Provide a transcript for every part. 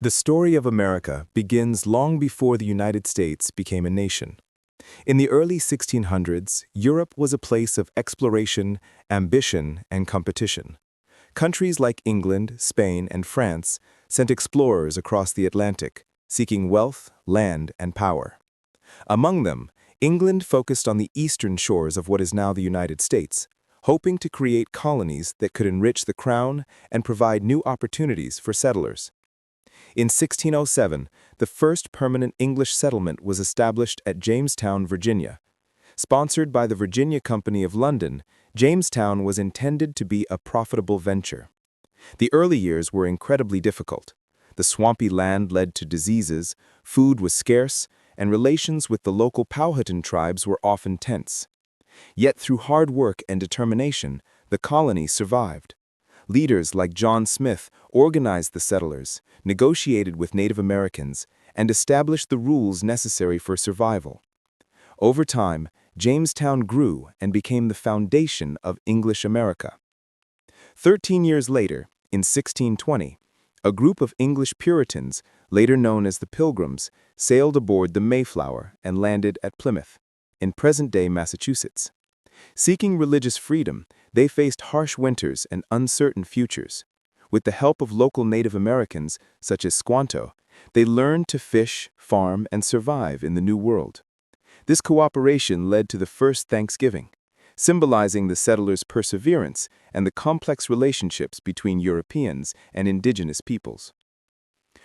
The story of America begins long before the United States became a nation. In the early 1600s, Europe was a place of exploration, ambition, and competition. Countries like England, Spain, and France sent explorers across the Atlantic, seeking wealth, land, and power. Among them, England focused on the eastern shores of what is now the United States, hoping to create colonies that could enrich the crown and provide new opportunities for settlers. In 1607, the first permanent English settlement was established at Jamestown, Virginia. Sponsored by the Virginia Company of London, Jamestown was intended to be a profitable venture. The early years were incredibly difficult. The swampy land led to diseases, food was scarce, and relations with the local Powhatan tribes were often tense. Yet through hard work and determination, the colony survived. Leaders like John Smith organized the settlers, negotiated with Native Americans, and established the rules necessary for survival. Over time, Jamestown grew and became the foundation of English America. 13 years later, in 1620, a group of English Puritans, later known as the Pilgrims, sailed aboard the Mayflower and landed at Plymouth, in present-day Massachusetts. Seeking religious freedom, they faced harsh winters and uncertain futures. With the help of local Native Americans, such as Squanto, they learned to fish, farm, and survive in the New World. This cooperation led to the first Thanksgiving, symbolizing the settlers' perseverance and the complex relationships between Europeans and indigenous peoples.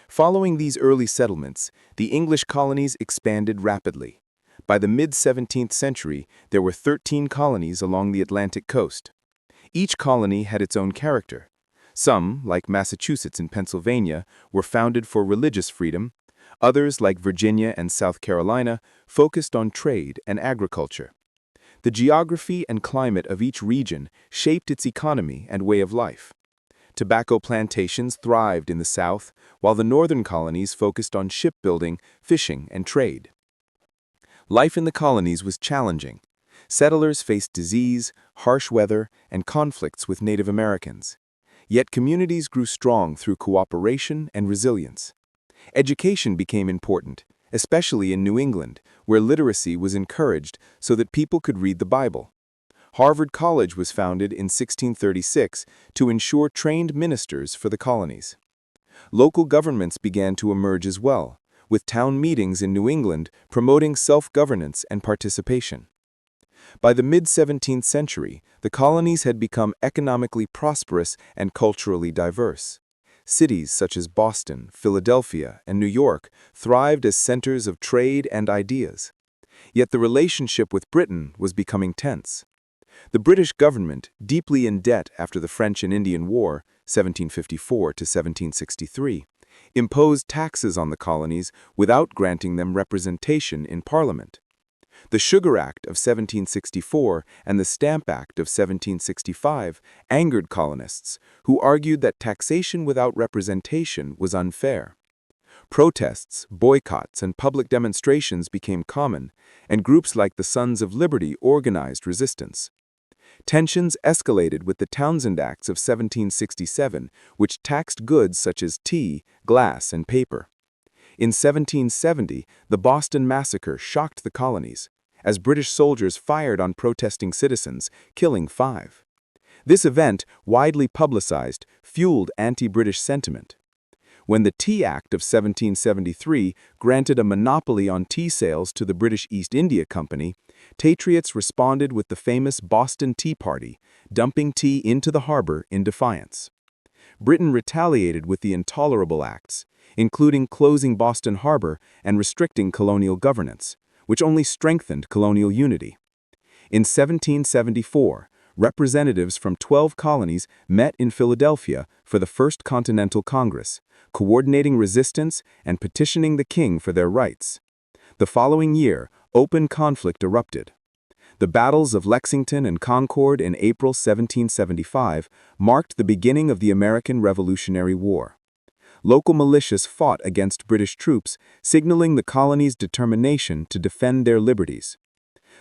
Following these early settlements, the English colonies expanded rapidly. By the mid-17th century, there were 13 colonies along the Atlantic coast. Each colony had its own character. Some, like Massachusetts and Pennsylvania, were founded for religious freedom. Others, like Virginia and South Carolina, focused on trade and agriculture. The geography and climate of each region shaped its economy and way of life. Tobacco plantations thrived in the South, while the northern colonies focused on shipbuilding, fishing, and trade. Life in the colonies was challenging. Settlers faced disease, harsh weather, and conflicts with Native Americans. Yet communities grew strong through cooperation and resilience. Education became important, especially in New England, where literacy was encouraged so that people could read the Bible. Harvard College was founded in 1636 to ensure trained ministers for the colonies. Local governments began to emerge as well, with town meetings in New England promoting self-governance and participation. By the mid-17th century, the colonies had become economically prosperous and culturally diverse. Cities such as Boston, Philadelphia, and New York thrived as centers of trade and ideas. Yet the relationship with Britain was becoming tense. The British government, deeply in debt after the French and Indian War, 1754 to 1763, imposed taxes on the colonies without granting them representation in Parliament. The Sugar Act of 1764 and the Stamp Act of 1765 angered colonists, who argued that taxation without representation was unfair. Protests, boycotts, and public demonstrations became common, and groups like the Sons of Liberty organized resistance. Tensions escalated with the Townshend Acts of 1767, which taxed goods such as tea, glass, and paper. In 1770, the Boston Massacre shocked the colonies, as British soldiers fired on protesting citizens, killing 5. This event, widely publicized, fueled anti-British sentiment. When the Tea Act of 1773 granted a monopoly on tea sales to the British East India Company, patriots responded with the famous Boston Tea Party, dumping tea into the harbor in defiance. Britain retaliated with the intolerable acts, including closing Boston Harbor and restricting colonial governance, which only strengthened colonial unity. In 1774, representatives from 12 colonies met in Philadelphia for the First Continental Congress, coordinating resistance and petitioning the king for their rights. The following year, open conflict erupted. The battles of Lexington and Concord in April 1775 marked the beginning of the American Revolutionary War. Local militias fought against British troops, signaling the colonies' determination to defend their liberties.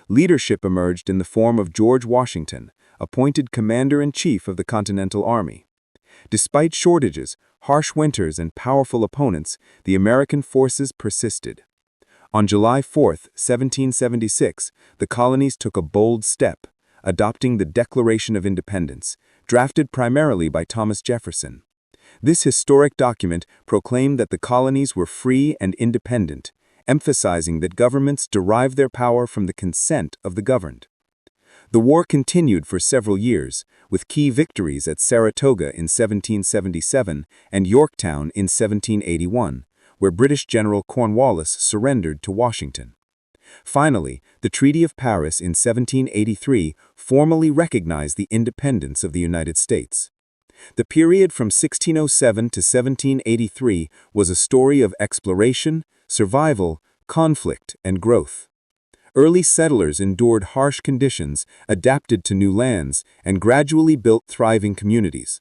Leadership emerged in the form of George Washington, appointed commander-in-chief of the Continental Army. Despite shortages, harsh winters, and powerful opponents, the American forces persisted. On July 4, 1776, the colonies took a bold step, adopting the Declaration of Independence, drafted primarily by Thomas Jefferson. This historic document proclaimed that the colonies were free and independent, emphasizing that governments derive their power from the consent of the governed. The war continued for several years, with key victories at Saratoga in 1777 and Yorktown in 1781, where British General Cornwallis surrendered to Washington. Finally, the Treaty of Paris in 1783 formally recognized the independence of the United States. The period from 1607 to 1783 was a story of exploration, survival, conflict, and growth. Early settlers endured harsh conditions, adapted to new lands, and gradually built thriving communities.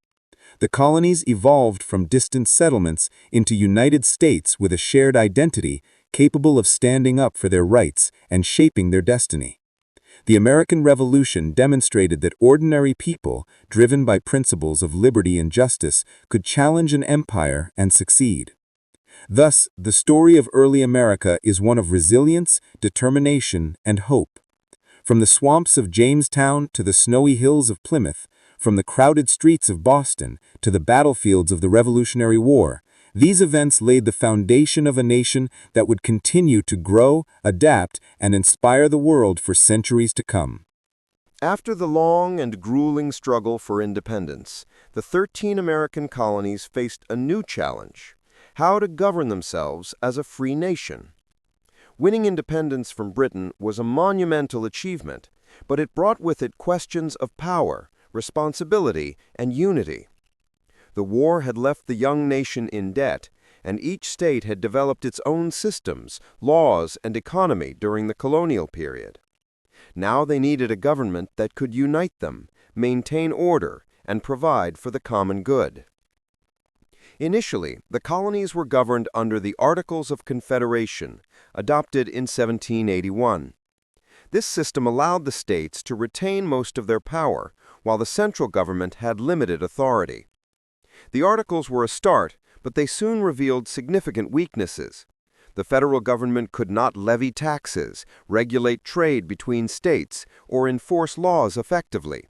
The colonies evolved from distant settlements into United States with a shared identity, capable of standing up for their rights and shaping their destiny. The American Revolution demonstrated that ordinary people, driven by principles of liberty and justice, could challenge an empire and succeed. Thus, the story of early America is one of resilience, determination, and hope. From the swamps of Jamestown to the snowy hills of Plymouth, from the crowded streets of Boston to the battlefields of the Revolutionary War, these events laid the foundation of a nation that would continue to grow, adapt, and inspire the world for centuries to come. After the long and grueling struggle for independence, the 13 American colonies faced a new challenge: how to govern themselves as a free nation. Winning independence from Britain was a monumental achievement, but it brought with it questions of power, responsibility, and unity. The war had left the young nation in debt, and each state had developed its own systems, laws, and economy during the colonial period. Now they needed a government that could unite them, maintain order, and provide for the common good. Initially, the colonies were governed under the Articles of Confederation, adopted in 1781. This system allowed the states to retain most of their power, while the central government had limited authority. The Articles were a start, but they soon revealed significant weaknesses. The federal government could not levy taxes, regulate trade between states, or enforce laws effectively.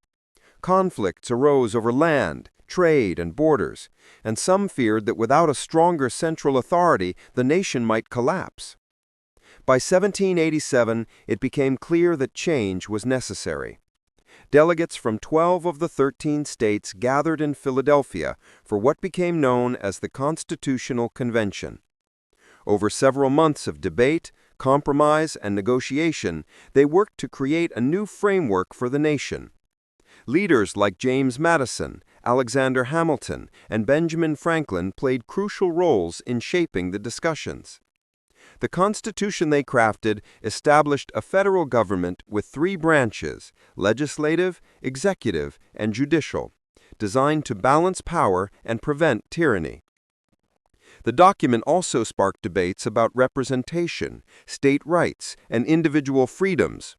Conflicts arose over land, trade, and borders, and some feared that without a stronger central authority, the nation might collapse. By 1787, it became clear that change was necessary. Delegates from 12 of the 13 states gathered in Philadelphia for what became known as the Constitutional Convention. Over several months of debate, compromise, and negotiation, they worked to create a new framework for the nation. Leaders like James Madison, Alexander Hamilton, and Benjamin Franklin played crucial roles in shaping the discussions. The Constitution they crafted established a federal government with 3 branches: legislative, executive, and judicial, designed to balance power and prevent tyranny. The document also sparked debates about representation, state rights, and individual freedoms.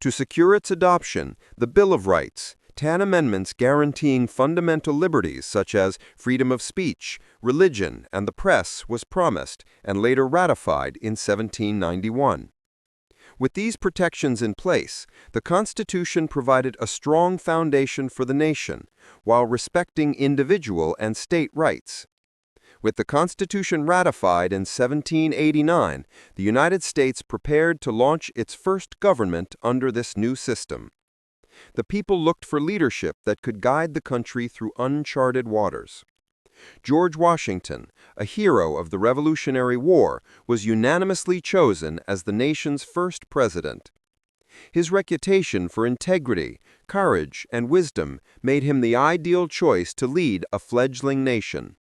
To secure its adoption, the Bill of Rights, 10 amendments guaranteeing fundamental liberties such as freedom of speech, religion, and the press, was promised and later ratified in 1791. With these protections in place, the Constitution provided a strong foundation for the nation, while respecting individual and state rights. With the Constitution ratified in 1789, the United States prepared to launch its first government under this new system. The people looked for leadership that could guide the country through uncharted waters. George Washington, a hero of the Revolutionary War, was unanimously chosen as the nation's first president. His reputation for integrity, courage, and wisdom made him the ideal choice to lead a fledgling nation.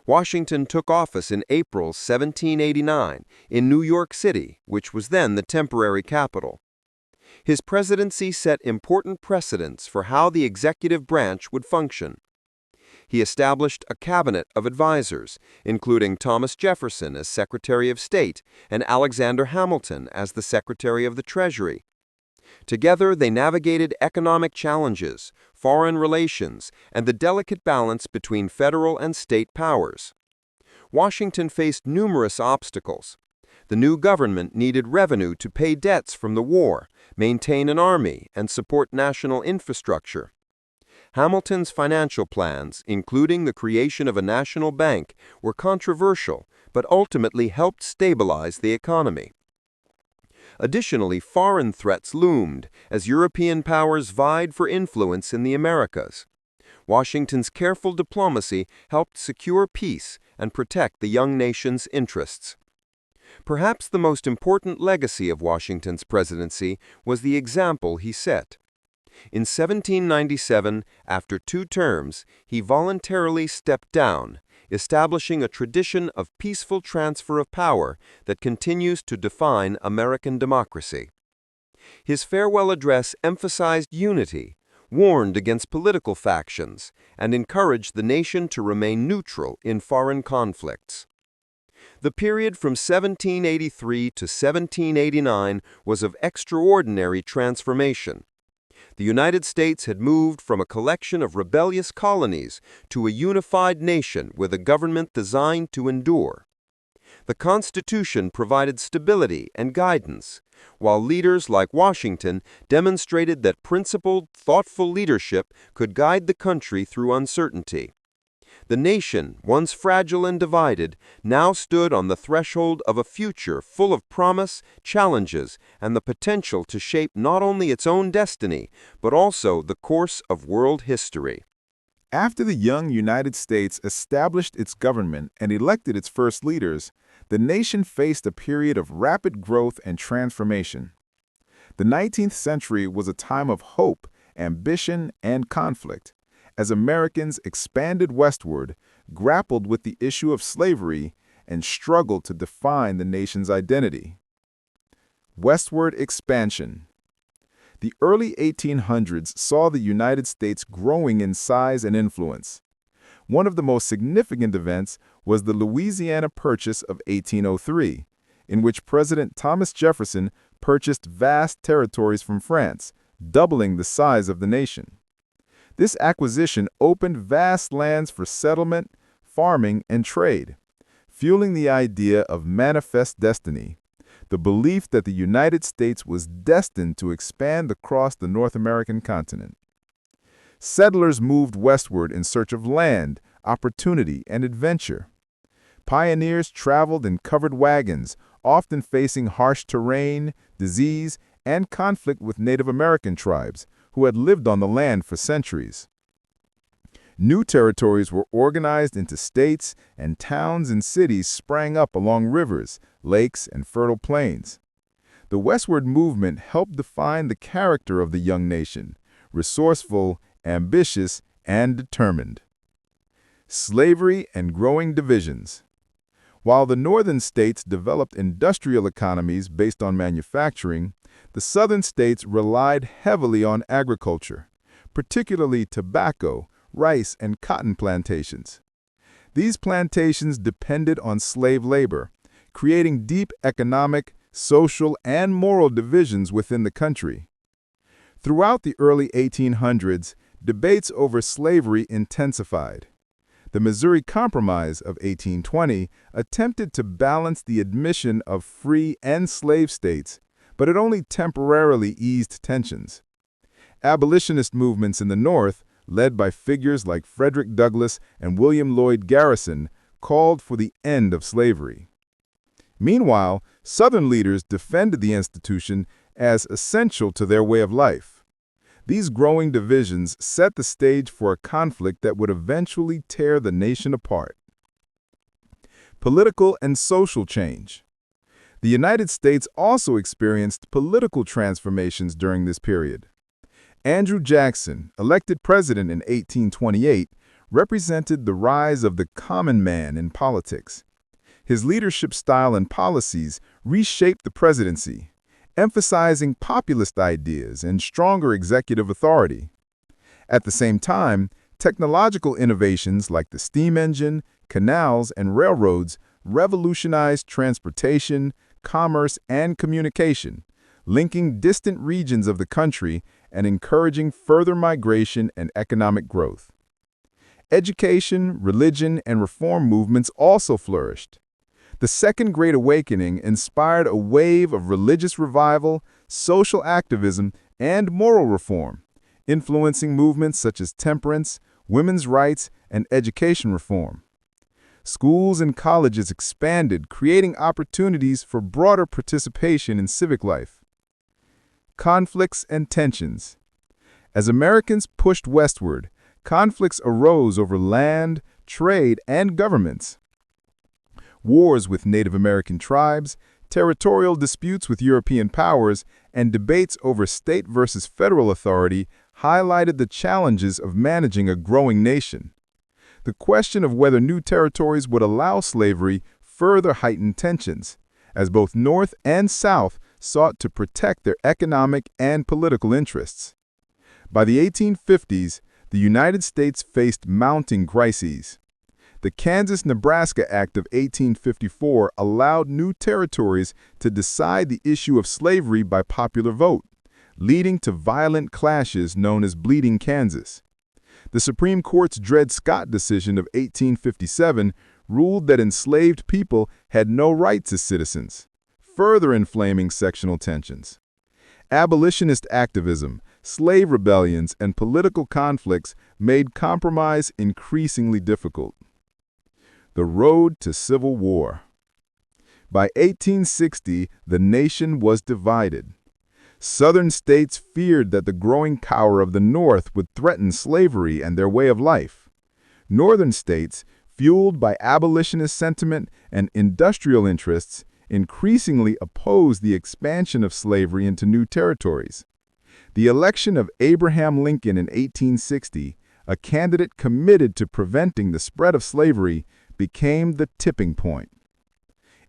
Washington took office in April 1789 in New York City, which was then the temporary capital. His presidency set important precedents for how the executive branch would function. He established a cabinet of advisors, including Thomas Jefferson as Secretary of State and Alexander Hamilton as the Secretary of the Treasury. Together, they navigated economic challenges, foreign relations, and the delicate balance between federal and state powers. Washington faced numerous obstacles. The new government needed revenue to pay debts from the war, maintain an army, and support national infrastructure. Hamilton's financial plans, including the creation of a national bank, were controversial, but ultimately helped stabilize the economy. Additionally, foreign threats loomed as European powers vied for influence in the Americas. Washington's careful diplomacy helped secure peace and protect the young nation's interests. Perhaps the most important legacy of Washington's presidency was the example he set. In 1797, after 2 terms, he voluntarily stepped down, establishing a tradition of peaceful transfer of power that continues to define American democracy. His farewell address emphasized unity, warned against political factions, and encouraged the nation to remain neutral in foreign conflicts. The period from 1783 to 1789 was of extraordinary transformation. The United States had moved from a collection of rebellious colonies to a unified nation with a government designed to endure. The Constitution provided stability and guidance, while leaders like Washington demonstrated that principled, thoughtful leadership could guide the country through uncertainty. The nation, once fragile and divided, now stood on the threshold of a future full of promise, challenges, and the potential to shape not only its own destiny, but also the course of world history. After the young United States established its government and elected its first leaders, the nation faced a period of rapid growth and transformation. The 19th century was a time of hope, ambition, and conflict, as Americans expanded westward, grappled with the issue of slavery, and struggled to define the nation's identity. Westward Expansion. The early 1800s saw the United States growing in size and influence. One of the most significant events was the Louisiana Purchase of 1803, in which President Thomas Jefferson purchased vast territories from France, doubling the size of the nation. This acquisition opened vast lands for settlement, farming, and trade, fueling the idea of manifest destiny, the belief that the United States was destined to expand across the North American continent. Settlers moved westward in search of land, opportunity, and adventure. Pioneers traveled in covered wagons, often facing harsh terrain, disease, and conflict with Native American tribes, who had lived on the land for centuries. New territories were organized into states, and towns and cities sprang up along rivers, lakes, and fertile plains. The Westward Movement helped define the character of the young nation, resourceful, ambitious, and determined. Slavery and growing divisions. While the northern states developed industrial economies based on manufacturing, the southern states relied heavily on agriculture, particularly tobacco, rice, and cotton plantations. These plantations depended on slave labor, creating deep economic, social, and moral divisions within the country. Throughout the early 1800s, debates over slavery intensified. The Missouri Compromise of 1820 attempted to balance the admission of free and slave states, but it only temporarily eased tensions. Abolitionist movements in the North, led by figures like Frederick Douglass and William Lloyd Garrison, called for the end of slavery. Meanwhile, Southern leaders defended the institution as essential to their way of life. These growing divisions set the stage for a conflict that would eventually tear the nation apart. Political and social change. The United States also experienced political transformations during this period. Andrew Jackson, elected president in 1828, represented the rise of the common man in politics. His leadership style and policies reshaped the presidency, emphasizing populist ideas and stronger executive authority. At the same time, technological innovations like the steam engine, canals, and railroads revolutionized transportation, commerce, and communication, linking distant regions of the country and encouraging further migration and economic growth. Education, religion, and reform movements also flourished. The Second Great Awakening inspired a wave of religious revival, social activism, and moral reform, influencing movements such as temperance, women's rights, and education reform. Schools and colleges expanded, creating opportunities for broader participation in civic life. Conflicts and tensions. As Americans pushed westward, conflicts arose over land, trade, and governments. Wars with Native American tribes, territorial disputes with European powers, and debates over state versus federal authority highlighted the challenges of managing a growing nation. The question of whether new territories would allow slavery further heightened tensions, as both North and South sought to protect their economic and political interests. By the 1850s, the United States faced mounting crises. The Kansas-Nebraska Act of 1854 allowed new territories to decide the issue of slavery by popular vote, leading to violent clashes known as Bleeding Kansas. The Supreme Court's Dred Scott decision of 1857 ruled that enslaved people had no rights as citizens, further inflaming sectional tensions. Abolitionist activism, slave rebellions, and political conflicts made compromise increasingly difficult. The road to civil war. By 1860, the nation was divided. Southern states feared that the growing power of the North would threaten slavery and their way of life. Northern states, fueled by abolitionist sentiment and industrial interests, increasingly opposed the expansion of slavery into new territories. The election of Abraham Lincoln in 1860, a candidate committed to preventing the spread of slavery, became the tipping point.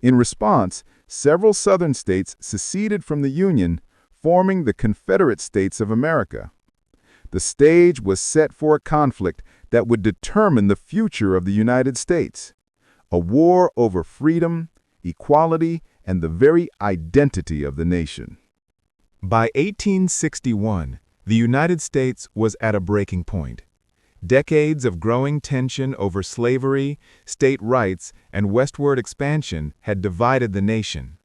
In response, several Southern states seceded from the Union, forming the Confederate States of America. The stage was set for a conflict that would determine the future of the United States, a war over freedom, equality, and the very identity of the nation. By 1861, the United States was at a breaking point. Decades of growing tension over slavery, state rights, and westward expansion had divided the nation.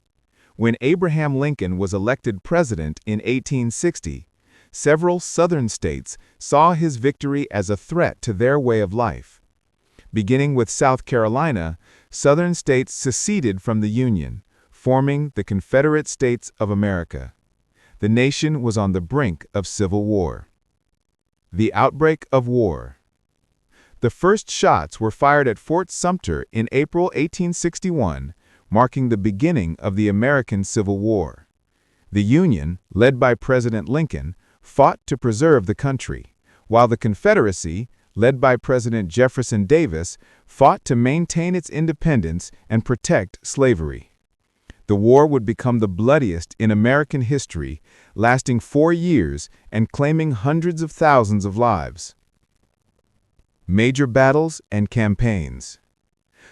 When Abraham Lincoln was elected president in 1860, several Southern states saw his victory as a threat to their way of life. Beginning with South Carolina, Southern states seceded from the Union, forming the Confederate States of America. The nation was on the brink of civil war. The outbreak of war. The first shots were fired at Fort Sumter in April 1861, marking the beginning of the American Civil War. The Union, led by President Lincoln, fought to preserve the country, while the Confederacy, led by President Jefferson Davis, fought to maintain its independence and protect slavery. The war would become the bloodiest in American history, lasting 4 years and claiming hundreds of thousands of lives. Major battles and campaigns.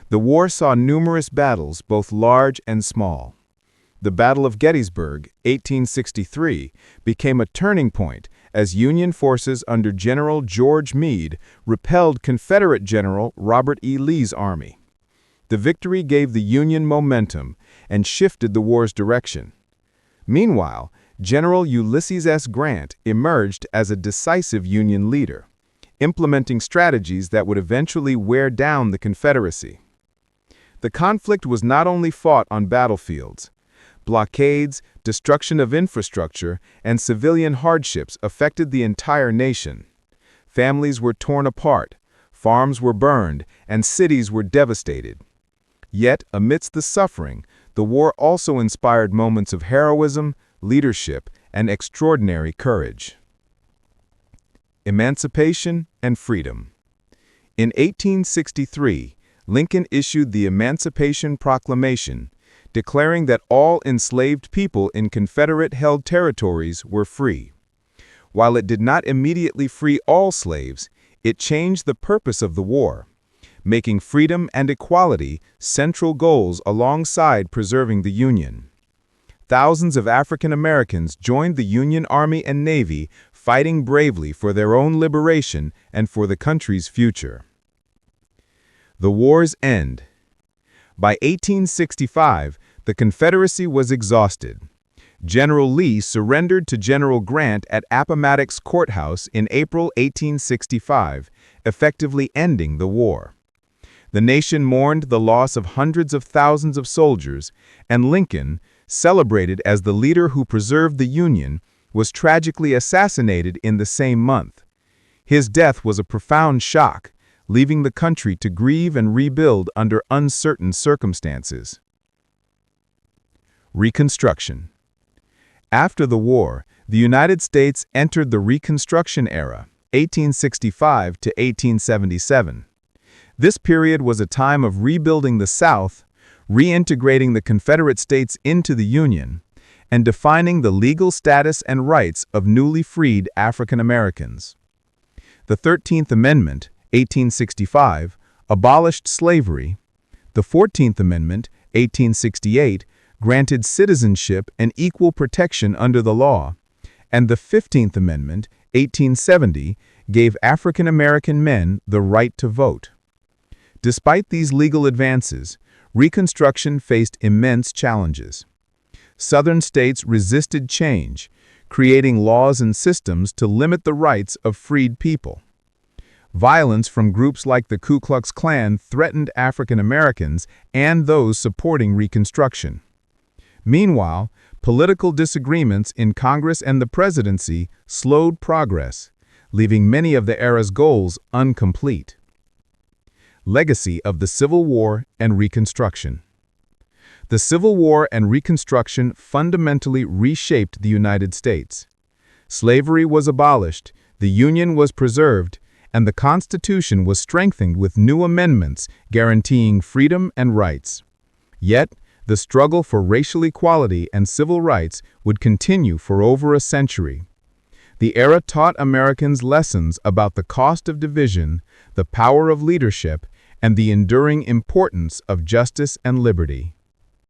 The war saw numerous battles, both large and small. The Battle of Gettysburg, 1863, became a turning point as Union forces under General George Meade repelled Confederate General Robert E. Lee's army. The victory gave the Union momentum and shifted the war's direction. Meanwhile, General Ulysses S. Grant emerged as a decisive Union leader, implementing strategies that would eventually wear down the Confederacy. The conflict was not only fought on battlefields. Blockades, destruction of infrastructure, and civilian hardships affected the entire nation. Families were torn apart, farms were burned, and cities were devastated. Yet, amidst the suffering, the war also inspired moments of heroism, leadership, and extraordinary courage. Emancipation and freedom. In 1863, Lincoln issued the Emancipation Proclamation, declaring that all enslaved people in Confederate-held territories were free. While it did not immediately free all slaves, it changed the purpose of the war, making freedom and equality central goals alongside preserving the Union. thousands of African Americans joined the Union Army and Navy, fighting bravely for their own liberation and for the country's future. The war's end. By 1865, the Confederacy was exhausted. General Lee surrendered to General Grant at Appomattox Courthouse in April 1865, effectively ending the war. The nation mourned the loss of hundreds of thousands of soldiers, and Lincoln, celebrated as the leader who preserved the Union, was tragically assassinated in the same month. His death was a profound shock, leaving the country to grieve and rebuild under uncertain circumstances. Reconstruction. After the war, the United States entered the Reconstruction Era, 1865 to 1877. This period was a time of rebuilding the South, reintegrating the Confederate States into the Union, and defining the legal status and rights of newly freed African Americans. The 13th Amendment, 1865, abolished slavery. The 14th Amendment, 1868, granted citizenship and equal protection under the law, and the 15th Amendment, 1870, gave African American men the right to vote. Despite these legal advances, Reconstruction faced immense challenges. Southern states resisted change, creating laws and systems to limit the rights of freed people. Violence from groups like the Ku Klux Klan threatened African Americans and those supporting Reconstruction. Meanwhile, political disagreements in Congress and the presidency slowed progress, leaving many of the era's goals incomplete. Legacy of the Civil War and Reconstruction. The Civil War and Reconstruction fundamentally reshaped the United States. Slavery was abolished, the Union was preserved, and the Constitution was strengthened with new amendments guaranteeing freedom and rights. Yet, the struggle for racial equality and civil rights would continue for over a century. The era taught Americans lessons about the cost of division, the power of leadership, and the enduring importance of justice and liberty.